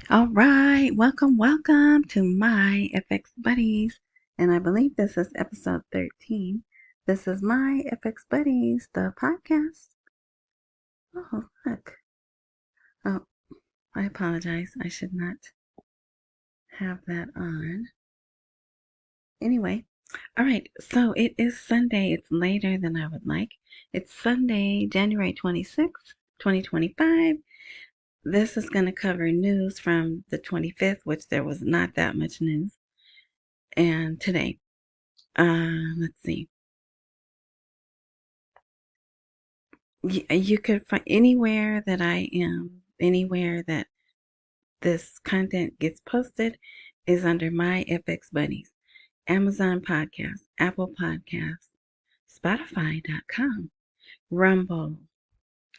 All right, welcome to my FX Buddies. And I believe this is episode 13. This is my FX Buddies, the podcast. Oh, look. Oh, I apologize. I should not have that on. Anyway, all right, so it is Sunday. It's later than I would like. It's Sunday, January 26th, 2025. This is going to cover news from the 25th, which there was not that much news. And today, let's see. You could find anywhere that I am, anywhere that this content gets posted is under my FX Buddies. Amazon Podcast, Apple Podcasts, Spotify.com, Rumble,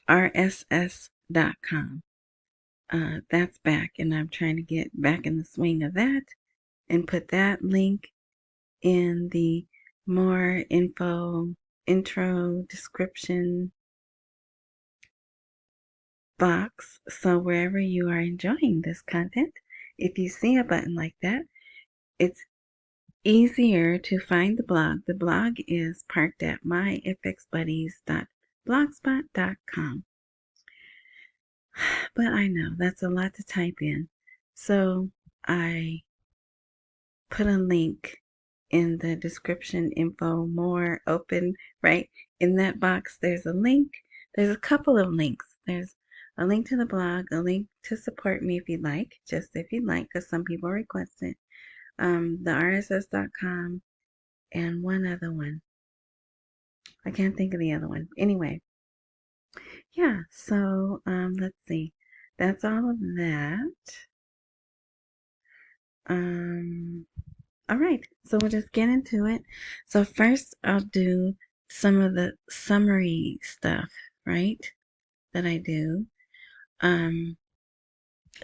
RSS.com. That's back, and I'm trying to get back in the swing of that and put that link in the more info, intro, description box. So wherever you are enjoying this content, if you see a button like that, it's easier to find the blog. The blog is parked at myfxbuddies.blogspot.com. But I know that's a lot to type in. So I put a link in the description info, more open, right? In that box, there's a link. There's a couple of links. There's a link to the blog, a link to support me if you'd like, just if you'd like, because some people request it. The RSS.com and one other one. I can't think of the other one. Anyway, yeah, so let's see. That's all of that. All right, so we'll just get into it. So first I'll do some of the summary stuff, right? That I do.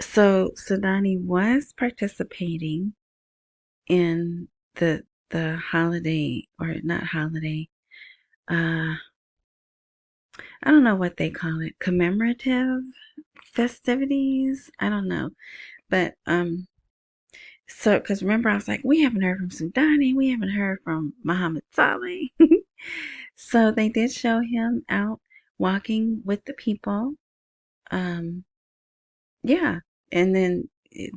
So Sudani was participating in the holiday, or not holiday, I don't know what they call it, commemorative festivities. I don't know. But so because remember I was like, we haven't heard from Sudani, we haven't heard from Muhammad Saleh. So they did show him out walking with the people. Um, yeah, and then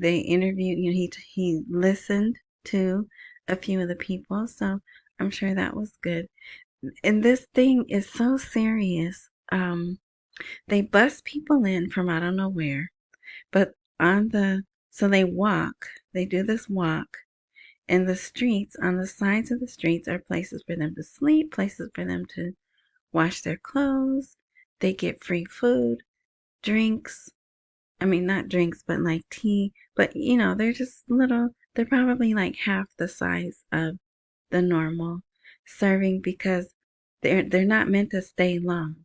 they interviewed. He listened to a few of the people, so I'm sure that was good. And this thing is so serious. They bus people in from I don't know where, but so they walk. They do this walk. And the streets, on the sides of the streets, are places for them to sleep, places for them to wash their clothes. They get free food, drinks. I mean, not drinks, but like tea. But, they're just little, they're probably like half the size of the normal serving because they're not meant to stay long,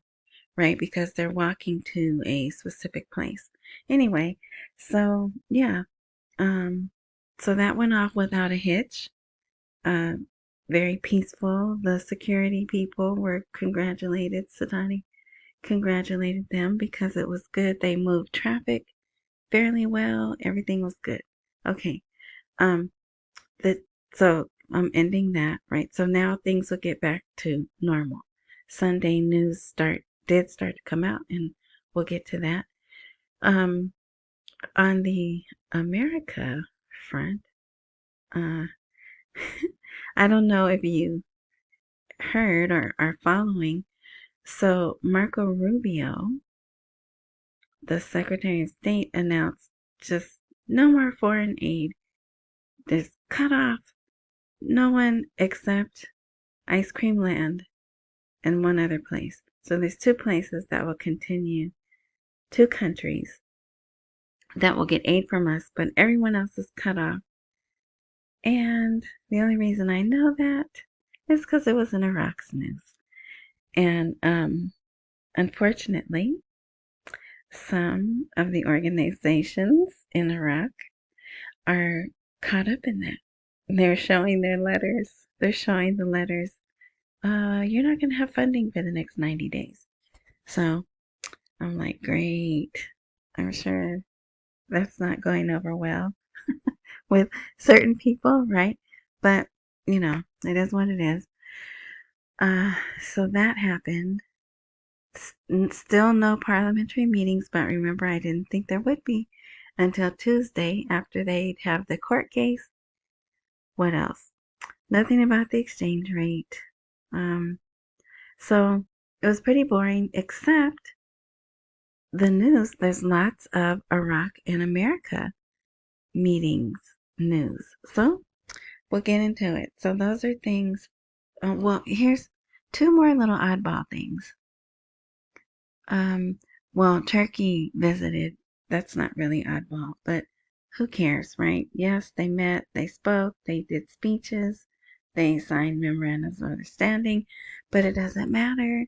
right? Because they're walking to a specific place. Anyway, so yeah, um, so that went off without a hitch. Uh, very peaceful. The security people were congratulated. Sudani congratulated them because it was good. They moved traffic fairly well. Everything was good. Okay. Um, that so I'm ending that, right? So now things will get back to normal. Sunday news did start to come out, and we'll get to that. Um, on the America front, uh, I don't know if you heard or are following. So Marco Rubio, the Secretary of State, announced just no more foreign aid. There's cut off. No one except Ice Cream Land and one other place. So there's two places that will continue, two countries that will get aid from us, but everyone else is cut off. And the only reason I know that is because it was in Iraq's news. And unfortunately, some of the organizations in Iraq are caught up in that. They're showing their letters. They're showing the letters. You're not going to have funding for the next 90 days. So I'm like, great. I'm sure That's not going over well with certain people, right? But, it is what it is. So that happened. Still no parliamentary meetings, but remember, I didn't think there would be until Tuesday after they'd have the court case. What else? Nothing about the exchange rate. So it was pretty boring, except the news. There's lots of Iraq and America meetings news. So we'll get into it. So those are things. Well, here's two more little oddball things. Well, Turkey visited. That's not really oddball, but who cares, right? Yes, they met, they spoke, they did speeches, they signed memorandums of understanding, but it doesn't matter.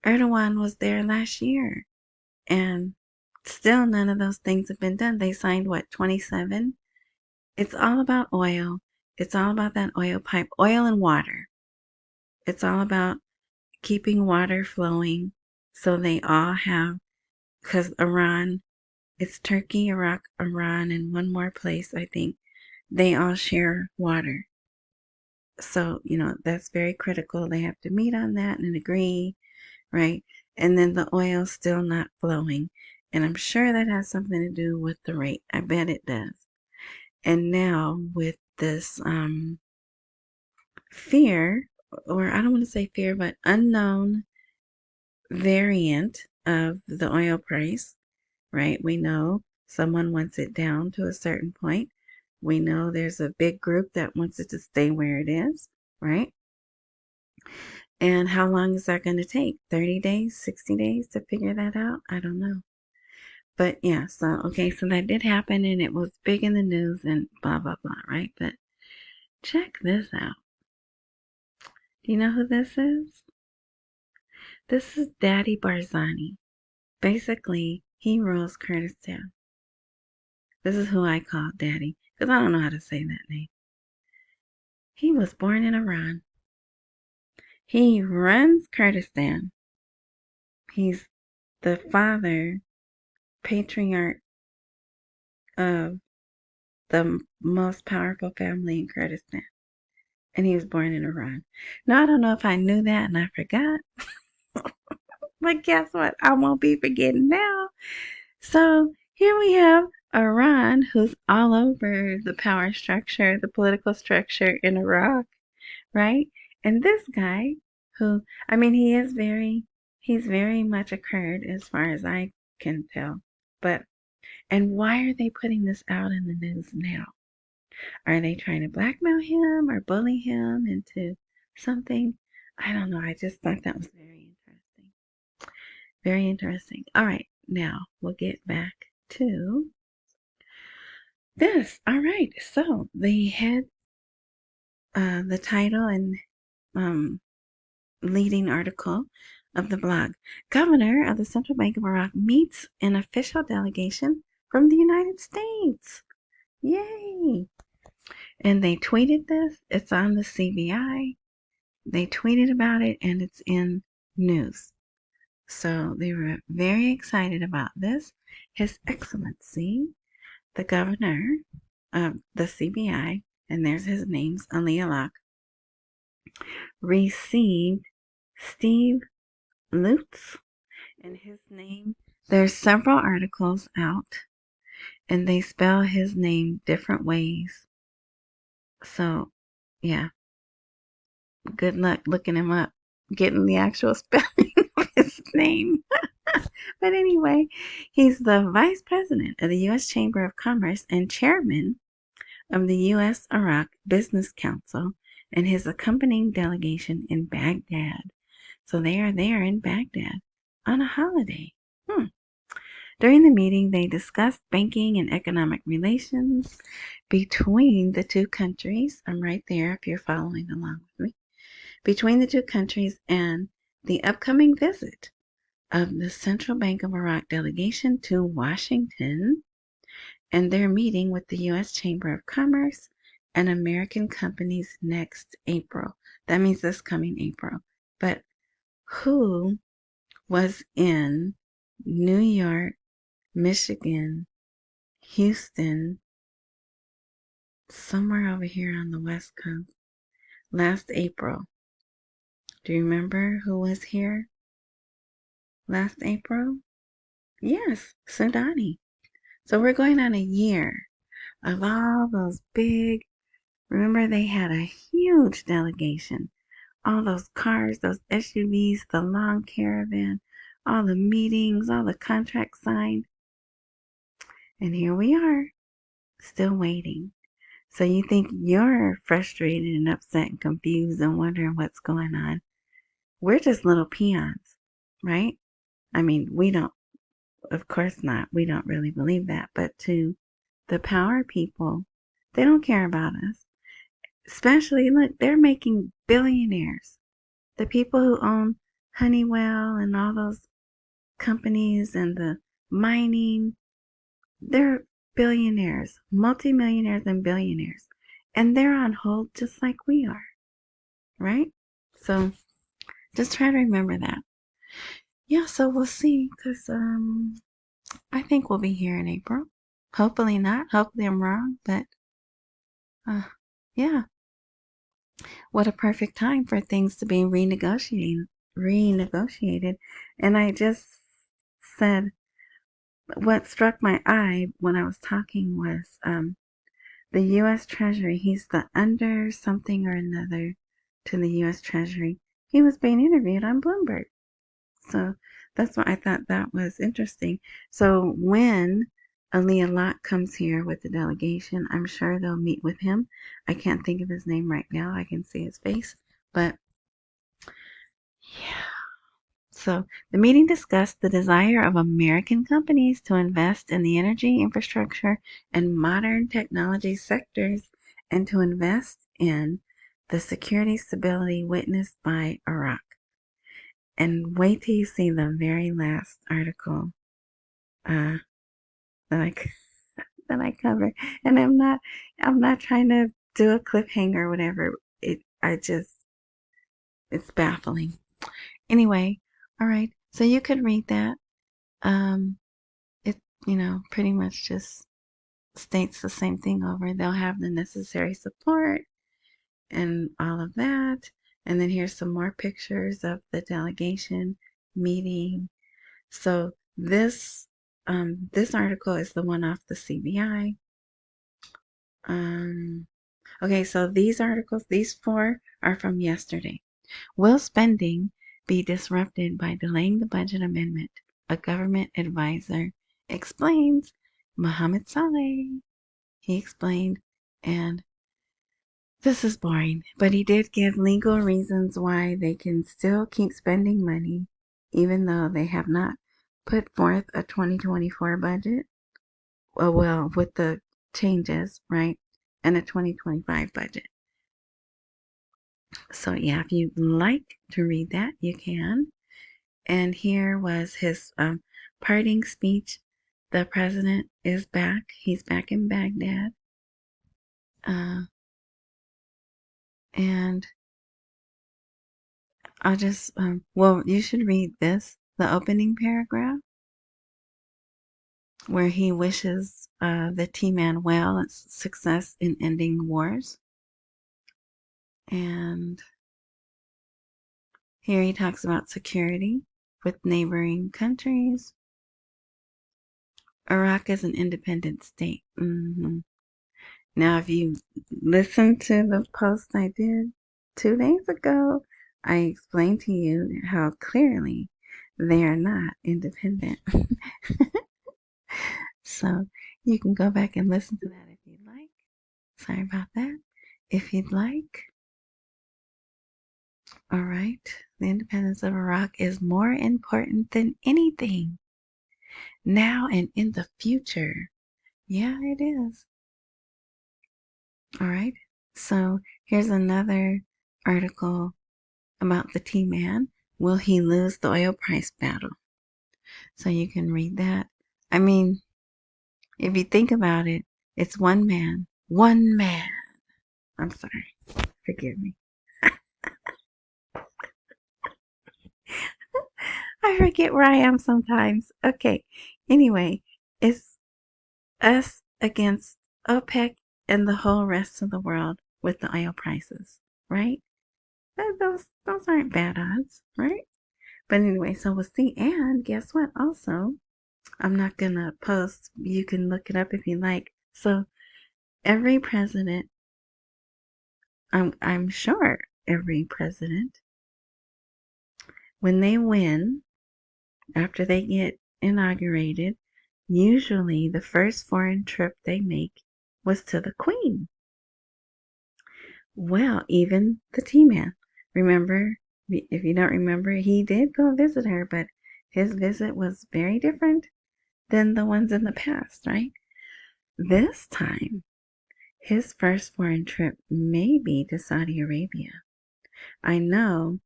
Erdogan was there last year, and still none of those things have been done. They signed what, 27? It's all about oil. It's all about that oil pipe, oil and water. It's all about keeping water flowing so they all have, because Iran, it's Turkey, Iraq, Iran, and one more place, I think, they all share water. So, that's very critical. They have to meet on that and agree, right? And then the oil's still not flowing. And I'm sure that has something to do with the rate. I bet it does. And now with this fear, or I don't want to say fear, but unknown variant of the oil price, right? We know someone wants it down to a certain point. We know there's a big group that wants it to stay where it is, right? And how long is that going to take? 30 days, 60 days to figure that out? I don't know. But yeah, so that did happen and it was big in the news and blah, blah, blah, right? But check this out. Do you know who this is? This is Daddy Barzani. Basically, he rules Kurdistan. This is who I call Daddy, because I don't know how to say that name. He was born in Iran. He runs Kurdistan. He's the father, patriarch of the most powerful family in Kurdistan. And he was born in Iran. Now, I don't know if I knew that and I forgot. But guess what? I won't be forgetting now. So here we have Iran, who's all over the power structure, the political structure in Iraq, right? And this guy, who, I mean, he's very much a Kurd as far as I can tell. And why are they putting this out in the news now? Are they trying to blackmail him or bully him into something? I don't know. I just thought that was very interesting. Very interesting. All right. Now we'll get back to this. All right. So the head, the title and leading article of the blog. Governor of the Central Bank of Iraq meets an official delegation from the United States. Yay! And they tweeted this. It's on the CBI. They tweeted about it and it's in news. So they were very excited about this. His Excellency, the governor of the CBI, and there's his name's Al-Alaq, received Steve Lutes, and his name, there's several articles out and they spell his name different ways. So, yeah, good luck looking him up, getting the actual spelling of his name. But anyway, he's the vice president of the U.S. Chamber of Commerce and chairman of the U.S. Iraq Business Council and his accompanying delegation in Baghdad. So they are there in Baghdad on a holiday. During the meeting, they discussed banking and economic relations between the two countries. I'm right there if you're following along with me. Between the two countries and the upcoming visit of the Central Bank of Iraq delegation to Washington and their meeting with the U.S. Chamber of Commerce and American companies next April. That means this coming April. But who was in New York, Michigan, Houston, somewhere over here on the West Coast, last April. Do you remember who was here last April? Yes, Sudani. So we're going on a year of all those big, remember they had a huge delegation. All those cars, those SUVs, the long caravan, all the meetings, all the contracts signed. And here we are, still waiting. So you think you're frustrated and upset and confused and wondering what's going on. We're just little peons, right? I mean, we don't, of course not. We don't really believe that. But to the power people, they don't care about us. Especially, look, they're making billionaires. The people who own Honeywell and all those companies and the mining, they're billionaires, multimillionaires and billionaires. And they're on hold just like we are, right? So just try to remember that. Yeah, so we'll see, because I think we'll be here in April. Hopefully not. Hopefully I'm wrong, but yeah, what a perfect time for things to be renegotiated. And I just said what struck my eye when I was talking was the U.S. Treasury. He's the under something or another to the U.S. Treasury. He was being interviewed on Bloomberg. So that's why I thought that was interesting. So when Al-Alaq comes here with the delegation, I'm sure they'll meet with him. I can't think of his name right now. I can see his face. But yeah. So the meeting discussed the desire of American companies to invest in the energy infrastructure and modern technology sectors and to invest in the security stability witnessed by Iraq. And wait till you see the very last article that I that I covered. And I'm not trying to do a cliffhanger or whatever. It's baffling. Anyway, all right. So you could read that. Um, it pretty much just states the same thing over. They'll have the necessary support and all of that. And then here's some more pictures of the delegation meeting. So this article is the one off the CBI. Okay, so these articles, these four are from yesterday. Will spending be disrupted by delaying the budget amendment? A government advisor explains. Mohammed Saleh, he explained, and this is boring, but he did give legal reasons why they can still keep spending money, even though they have not put forth a 2024 budget. Well, with the changes, right? And a 2025 budget. So, yeah, if you'd like to read that, you can. And here was his parting speech. The president is back. He's back in Baghdad. And I'll just, well, you should read this, the opening paragraph, where he wishes the T-Man well and success in ending wars. And here he talks about security with neighboring countries. Iraq is an independent state. Now, if you listen to the post I did 2 days ago, I explained to you how clearly they are not independent. So you can go back and listen to that if you'd like. Sorry about that. If you'd like. All right. The independence of Iraq is more important than anything now and in the future. Yeah, it is. All right. So here's another article about the T-Man. Will he lose the oil price battle? So you can read that. I mean, if you think about it, it's one man. One man. I'm sorry. Forgive me. I forget where I am sometimes. Okay. Anyway, it's us against OPEC and the whole rest of the world with the oil prices, right? Those aren't bad odds, right? But anyway, so we'll see. And guess what? Also, I'm not gonna post. You can look it up if you like. So every president, I'm sure every president, when they win, after they get inaugurated, usually the first foreign trip they make was to the Queen. Well, even the T-Man. Remember, if you don't remember, he did go visit her, but his visit was very different than the ones in the past, right? This time, his first foreign trip may be to Saudi Arabia. I know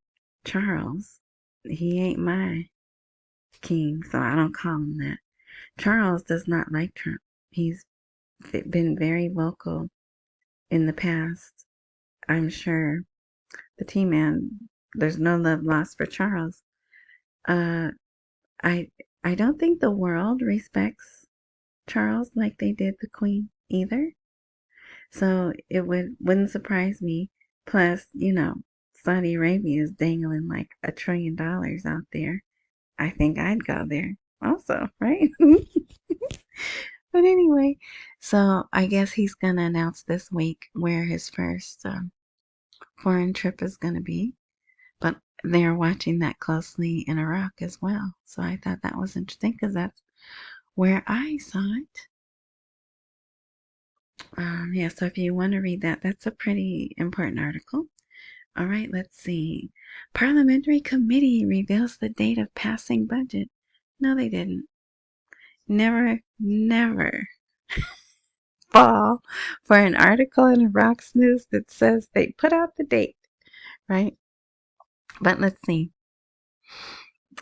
Charles, he ain't my king, so I don't call him that. Charles does not like Trump. He's been very vocal in the past. I'm sure the T-Man, there's no love lost for Charles. Uh, I I don't think the world respects Charles like they did the Queen either. So it wouldn't surprise me. Plus, Saudi Arabia is dangling like $1 trillion out there. I think I'd go there also, right? But anyway, so I guess he's gonna announce this week where his first foreign trip is gonna be. But they're watching that closely in Iraq as well. So I thought that was interesting because that's where I saw it. Yeah, so if you want to read that, that's a pretty important article. All right, let's see. Parliamentary committee reveals the date of passing budget. No, they didn't. Never, never fall for an article in Iraq's news that says they put out the date, right? But let's see.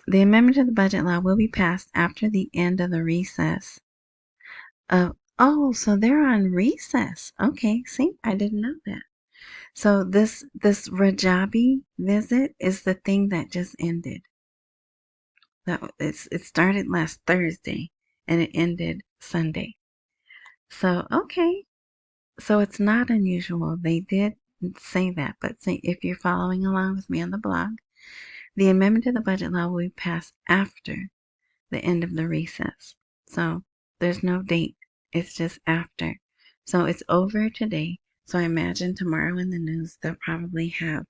The amendment to the budget law will be passed after the end of the recess oh, so they're on recess. Okay, see, I didn't know that. So this Rajabi visit is the thing that just ended. It started last Thursday and it ended Sunday. So okay, so it's not unusual. They did say that, but see, if you're following along with me on the blog, the amendment to the budget law will be passed after the end of the recess. So there's no date. It's just after. So it's over today. So I imagine tomorrow in the news they'll probably have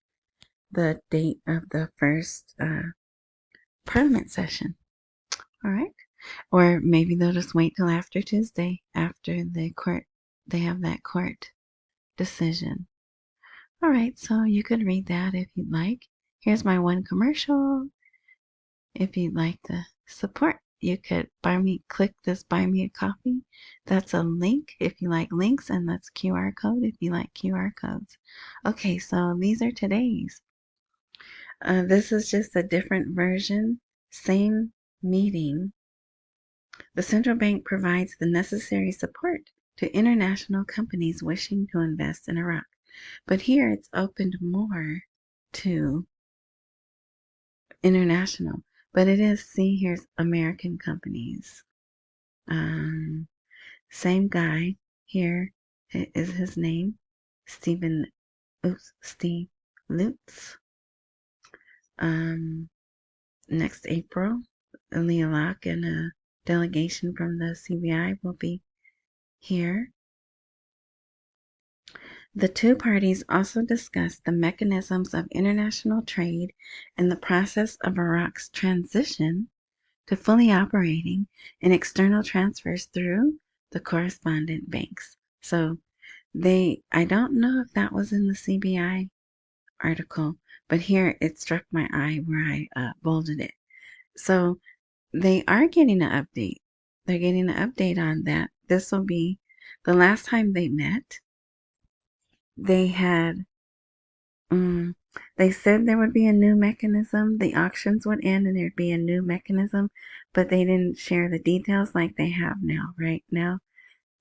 the date of the first parliament session. All right. Or maybe they'll just wait till after Tuesday, after they have that court decision. All right. So you could read that if you'd like. Here's my one commercial. If you'd like to support, you could click this buy me a coffee. That's a link if you like links, and that's QR code if you like QR codes. Okay, so these are today's. This is just a different version, same meeting. The central bank provides the necessary support to international companies wishing to invest in Iraq. But here it's opened more to international. But it is, see, here's American companies. Same guy here is his name, Steve Lutes. Next April, Al-Alaq and a delegation from the CBI will be here. The two parties also discussed the mechanisms of international trade and the process of Iraq's transition to fully operating in external transfers through the correspondent banks. So I don't know if that was in the CBI article, but here it struck my eye where I bolded it. So they are getting an update. They're getting an update on that. This will be the last time they met. They had, they said there would be a new mechanism. The auctions would end and there'd be a new mechanism, but they didn't share the details like they have now. Right now,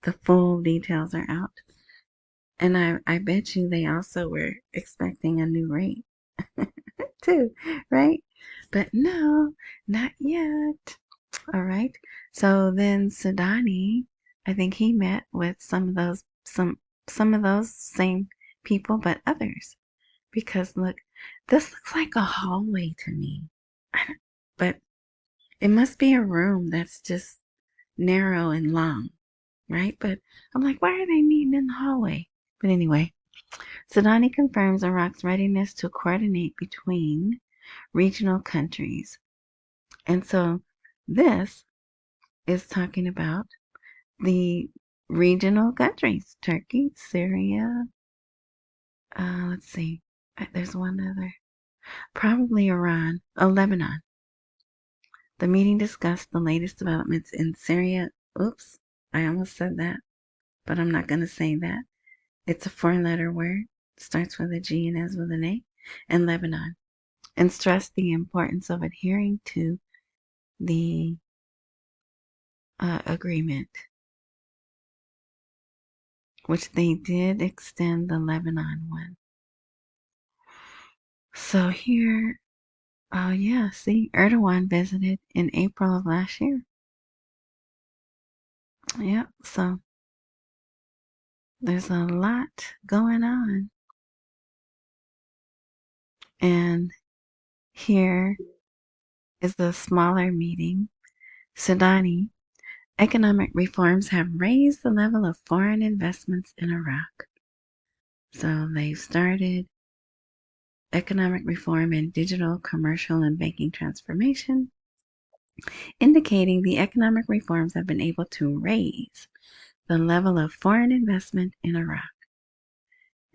the full details are out. And I bet you they also were expecting a new rate too, right? But no, not yet. All right. So then Sudani, I think he met with some of those same people, but others. Because look, this looks like a hallway to me. But it must be a room that's just narrow and long, right? But I'm like, why are they meeting in the hallway? But anyway, Sudani confirms Iraq's readiness to coordinate between regional countries. And so this is talking about the regional countries: Turkey, Syria, let's see, there's one other, probably Iran, Lebanon. The meeting discussed the latest developments in Syria. Oops, I almost said that, but I'm not going to say that. It's a 4-letter word, starts with a G and ends with an A, and Lebanon, and stressed the importance of adhering to the agreement, which they did extend the Lebanon one. So here, oh yeah, see, Erdogan visited in April of last year. Yep, so there's a lot going on. And here is the smaller meeting. Sudani, economic reforms have raised the level of foreign investments in Iraq. So they've started economic reform and digital, commercial, and banking transformation, indicating the economic reforms have been able to raise the level of foreign investment in Iraq.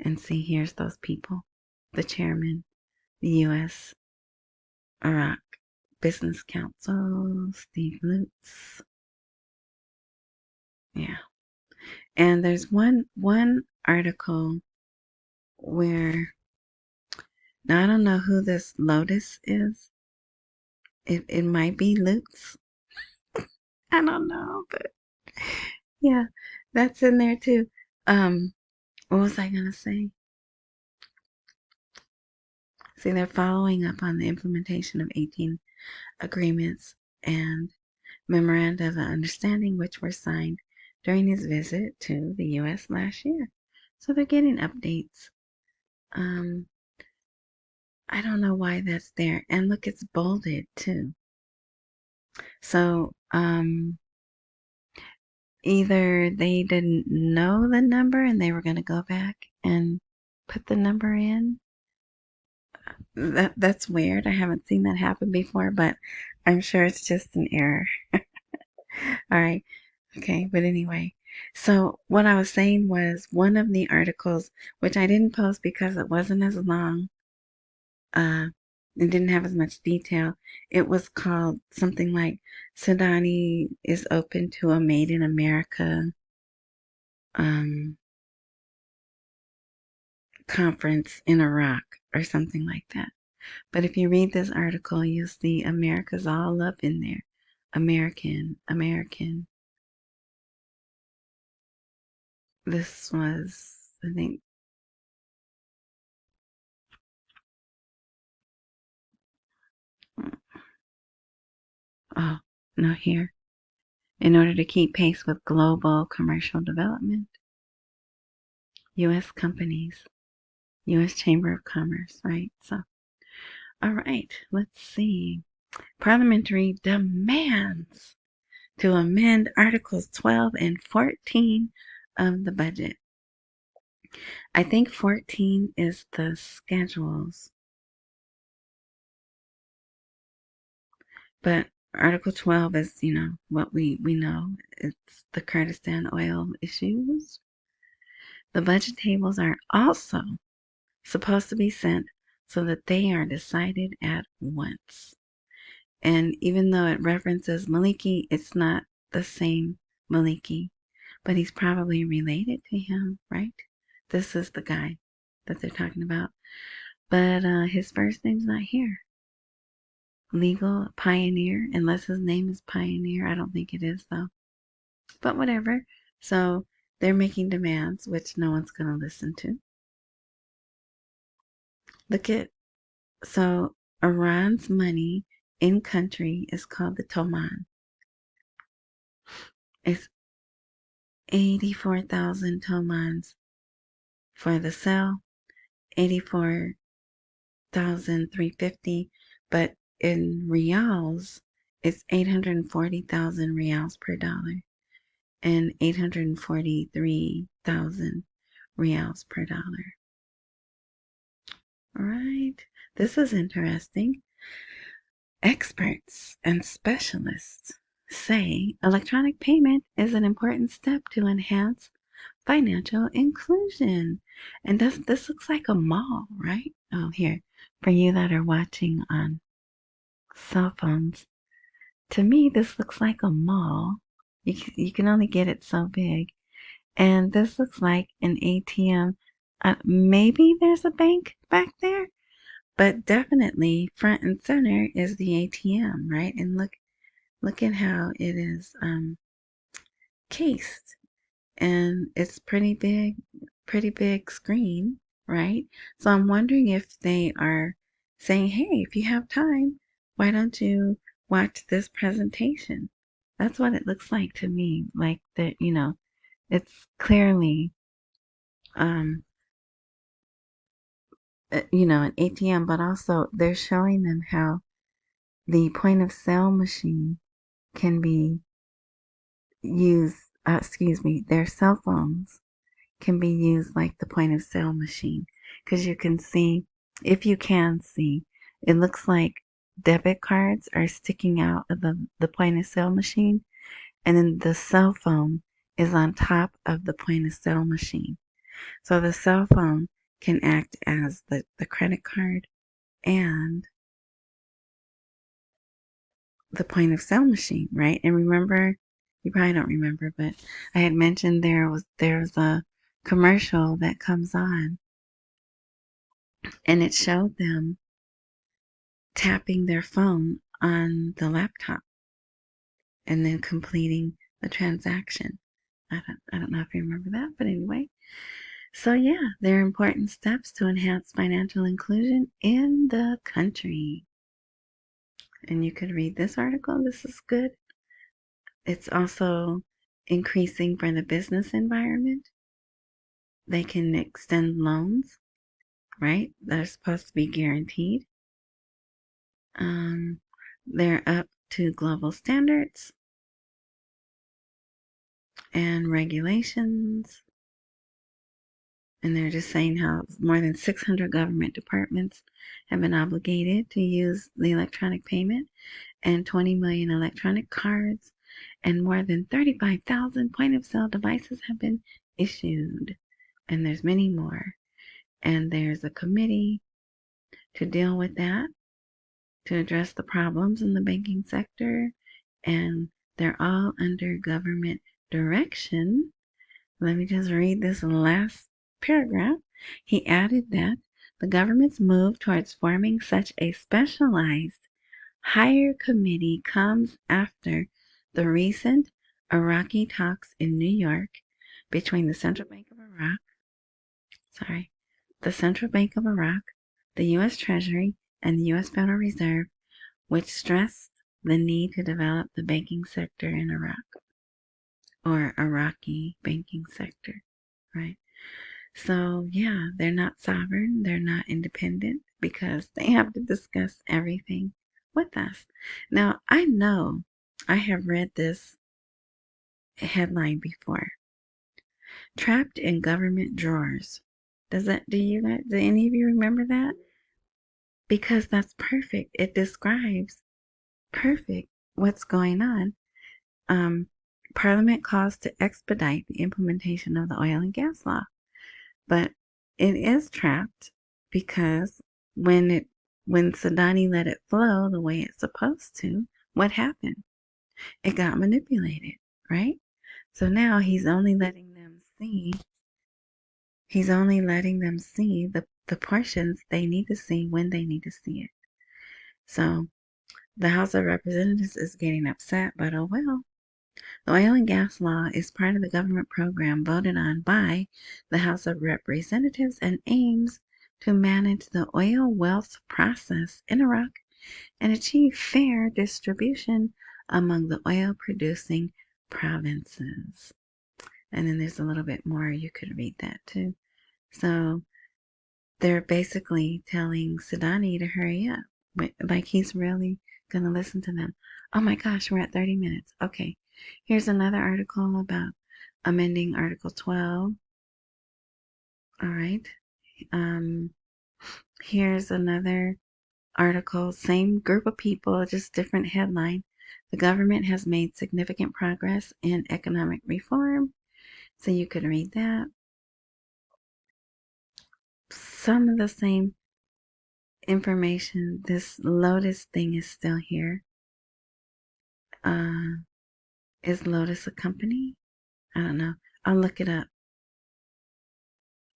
And see, here's those people. The chairman, the US Iraq Business Council, Steve Lutes. Yeah. And there's one article where, now I don't know who this Lotus is. It might be Lutes. I don't know, but yeah, that's in there too. What was I gonna say? See, they're following up on the implementation of 18 agreements and memoranda of understanding which were signed during his visit to the U.S. last year. So they're getting updates. I don't know why that's there. And look, it's bolded too. So either they didn't know the number and they were going to go back and put the number in. That's weird. I haven't seen that happen before, but I'm sure it's just an error. All right. Okay, but anyway. So what I was saying was one of the articles, which I didn't post because it wasn't as long, it didn't have as much detail. It was called something like Sudani is open to a Made in America conference in Iraq or something like that. But if you read this article, you'll see America's all up in there. American, American. This was, I think, oh, no, here. In order to keep pace with global commercial development, U.S. companies, U.S. Chamber of Commerce, right? So, all right, let's see. Parliamentary demands to amend Articles 12 and 14 of the budget. I think 14 is the schedules, but Article 12 is, what we know. It's the Kurdistan oil issues. The budget tables are also supposed to be sent so that they are decided at once. And even though it references Maliki, it's not the same Maliki, but he's probably related to him, right? This is the guy that they're talking about. But his first name's not here. Legal Pioneer, unless his name is Pioneer. I don't think it is, though. But whatever. So they're making demands, which no one's going to listen to. Look at, so Iran's money in country is called the Toman. It's 84,000 tomans for the sell, 84,350, but in reals, it's 840,000 reals per dollar and 843,000 reals per dollar. All right, this is interesting. Experts and specialists say electronic payment is an important step to enhance financial inclusion. And this looks like a mall, right? Oh, here, for you that are watching on cell phones, to me, this looks like a mall. You can only get it so big. And this looks like an ATM. Maybe there's a bank back there, but definitely front and center is the ATM, right? And look at how it is cased. And it's pretty big screen, right? So I'm wondering if they are saying, hey, if you have time, why don't you watch this presentation? That's what it looks like to me. Like that, it's clearly, an ATM, but also they're showing them how the point of sale machine can be used, their cell phones can be used like the point of sale machine. Because you can see, if you can see, it looks like debit cards are sticking out of the point of sale machine, and then the cell phone is on top of the point of sale machine. So the cell phone can act as the credit card and the point of sale machine, right? And remember, you probably don't remember, but I had mentioned there's a commercial that comes on, and it showed them tapping their phone on the laptop and then completing the transaction. I don't know if you remember that, but anyway. So yeah, there are important steps to enhance financial inclusion in the country. And you could read this article. This is good. It's also increasing for the business environment. They can extend loans, right? That are supposed to be guaranteed. They're up to global standards and regulations. And they're just saying how more than 600 government departments have been obligated to use the electronic payment, and 20 million electronic cards and more than 35,000 point of sale devices have been issued. And there's many more. And there's a committee to deal with that, to address the problems in the banking sector. And they're all under government direction. Let me just read this last paragraph. He added that the government's move towards forming such a specialized higher committee comes after the recent Iraqi talks in New York between the Central Bank of Iraq, the U.S. Treasury, and the U.S. Federal Reserve, which stressed the need to develop the banking sector in Iraq, or Iraqi banking sector, right? So yeah, they're not sovereign, they're not independent, because they have to discuss everything with us. Now, I know I have read this headline before. Trapped in government drawers. Do any of you remember that? Because that's perfect. It describes perfect what's going on. Parliament calls to expedite the implementation of the oil and gas law. But it is trapped because when Sudani let it flow the way it's supposed to, what happened? It got manipulated, right? So now he's only letting them see the portions they need to see when they need to see it. So the House of Representatives is getting upset, but oh well. The oil and gas law is part of the government program voted on by the House of Representatives and aims to manage the oil wealth process in Iraq and achieve fair distribution among the oil producing provinces. And then there's a little bit more. You could read that too. So they're basically telling Sudani to hurry up. Like he's really going to listen to them. Oh my gosh, we're at 30 minutes. Okay. Here's another article about amending Article 12. All right. Here's another article, same group of people, just different headline. The government has made significant progress in economic reform. So you could read that. Some of the same information. This Lotus thing is still here. Is Lotus a company? I don't know. I'll look it up.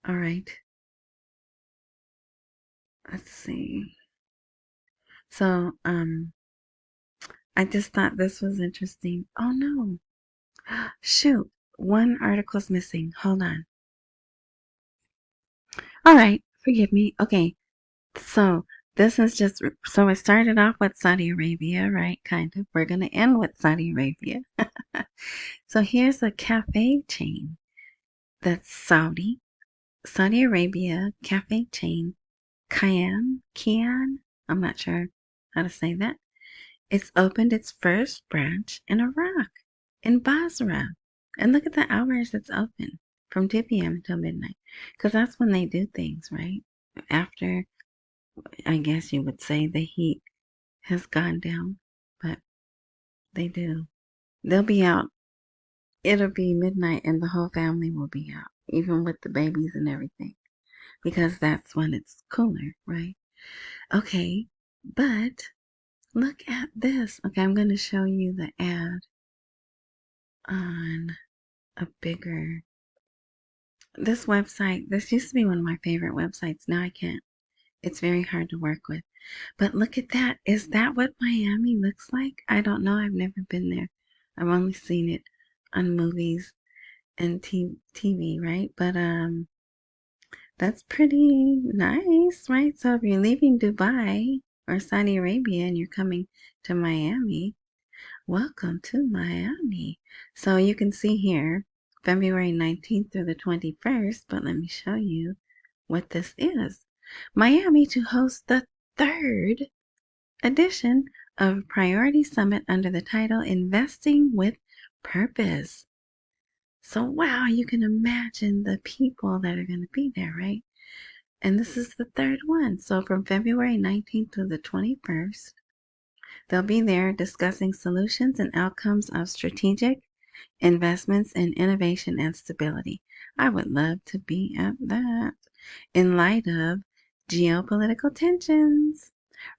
All right. Let's see. So, I just thought this was interesting. Oh no. Shoot. One article's missing. Hold on. All right. Forgive me. Okay. So this is just, so it started off with Saudi Arabia, right? Kind of. We're going to end with Saudi Arabia. So here's a cafe chain that's Saudi Arabia cafe chain, Kian, I'm not sure how to say that. It's opened its first branch in Iraq, in Basra. And look at the hours it's open, from 2 p.m. until midnight. Because that's when they do things, right? After, I guess you would say, the heat has gone down. But they do. They'll be out. It'll be midnight and the whole family will be out, even with the babies and everything. Because that's when it's cooler, right? Okay, but look at this. Okay, I'm going to show you the ad on a bigger. This website, this used to be one of my favorite websites. Now I can't. It's very hard to work with. But look at that. Is that what Miami looks like? I don't know. I've never been there. I've only seen it on movies and TV, right? But that's pretty nice, right? So if you're leaving Dubai or Saudi Arabia and you're coming to Miami, welcome to Miami. So you can see here, February 19th through the 21st, but let me show you what this is. Miami to host the third edition of Priority Summit under the title Investing with Purpose. So wow, you can imagine the people that are going to be there, right? And this is the third one. So from February 19th to the 21st, they'll be there discussing solutions and outcomes of strategic investments in innovation and stability. I would love to be at that. In light of geopolitical tensions,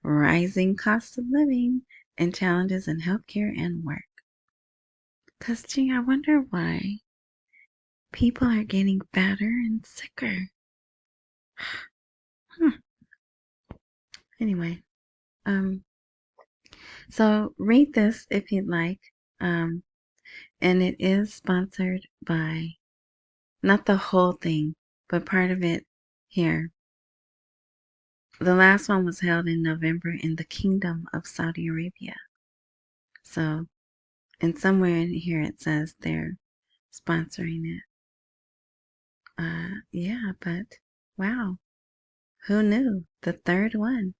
rising cost of living, and challenges in healthcare and work. Because, gee, I wonder why people are getting fatter and sicker. Anyway, so read this if you'd like. And it is sponsored by, not the whole thing, but part of it here. The last one was held in November in the Kingdom of Saudi Arabia. So, and somewhere in here it says they're sponsoring it. Yeah, but wow. Who knew? The third one.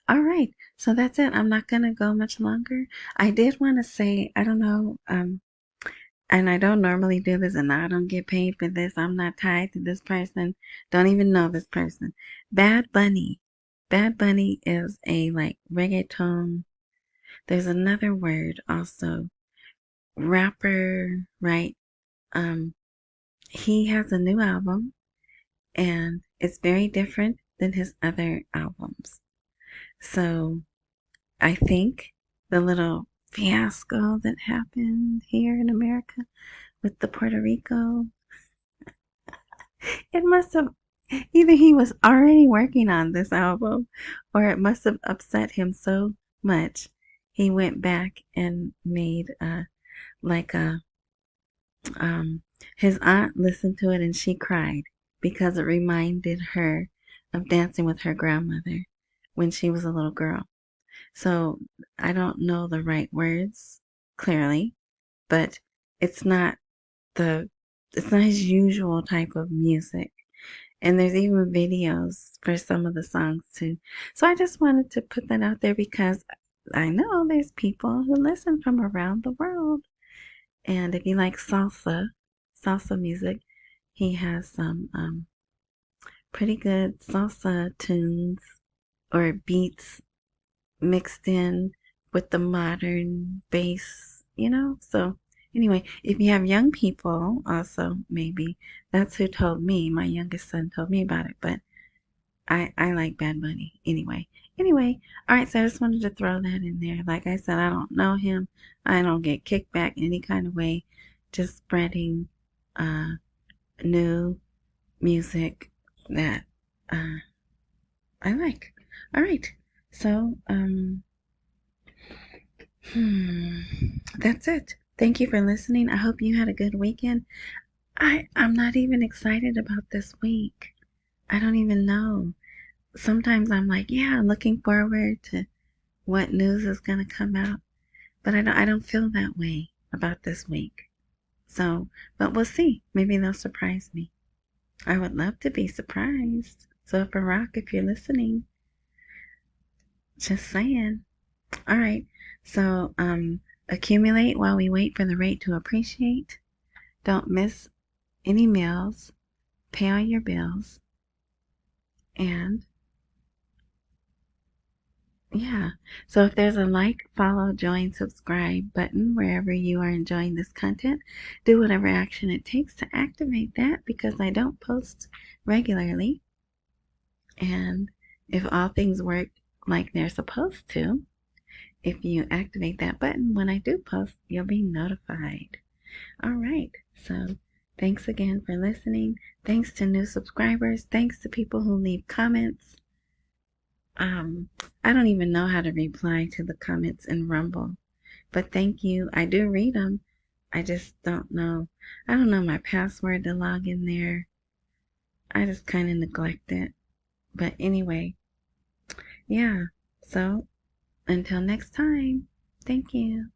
All right. So that's it. I'm not going to go much longer. I did want to say, I don't know, and I don't normally do this and I don't get paid for this. I'm not tied to this person. Don't even know this person. Bad Bunny. Bad Bunny is a like reggaeton. There's another word also. Rapper, right? He has a new album and it's very different than his other albums. So I think the little fiasco that happened here in America with the Puerto Rico, it must have, either he was already working on this album or it must have upset him so much he went back and made like a his aunt listened to it and she cried because it reminded her of dancing with her grandmother when she was a little girl. So I don't know the right words clearly, but it's not the it's not his usual type of music. And there's even videos for some of the songs too. So I just wanted to put that out there because I know there's people who listen from around the world. And if you like salsa music, he has some pretty good salsa tunes or beats mixed in with the modern bass, you know? So anyway, if you have young people also, maybe that's who told me. My youngest son told me about it, but I like Bad Bunny anyway. Anyway, all right, so I just wanted to throw that in there. Like I said, I don't know him. I don't get kickback any kind of way. Just spreading uh, new music that uh, I like. All right, so Hmm. That's it. Thank you for listening. I hope you had a good weekend. I'm not even excited about this week. I don't even know. Sometimes I'm like, yeah, I'm looking forward to what news is going to come out, but I don't feel that way about this week. So, but we'll see. Maybe they'll surprise me. I would love to be surprised. So, Barack, if you're listening, just saying. All right. So, accumulate while we wait for the rate to appreciate. Don't miss any meals. Pay all your bills. And yeah. So if there's a like, follow, join, subscribe button wherever you are enjoying this content, do whatever action it takes to activate that because I don't post regularly. And if all things work like they're supposed to, if you activate that button when I do post, you'll be notified. All right. So thanks again for listening. Thanks to new subscribers. Thanks to people who leave comments. I don't even know how to reply to the comments in Rumble, but thank you. I do read them. I just don't know. I don't know my password to log in there. I just kind of neglect it. But anyway, yeah. So until next time, thank you.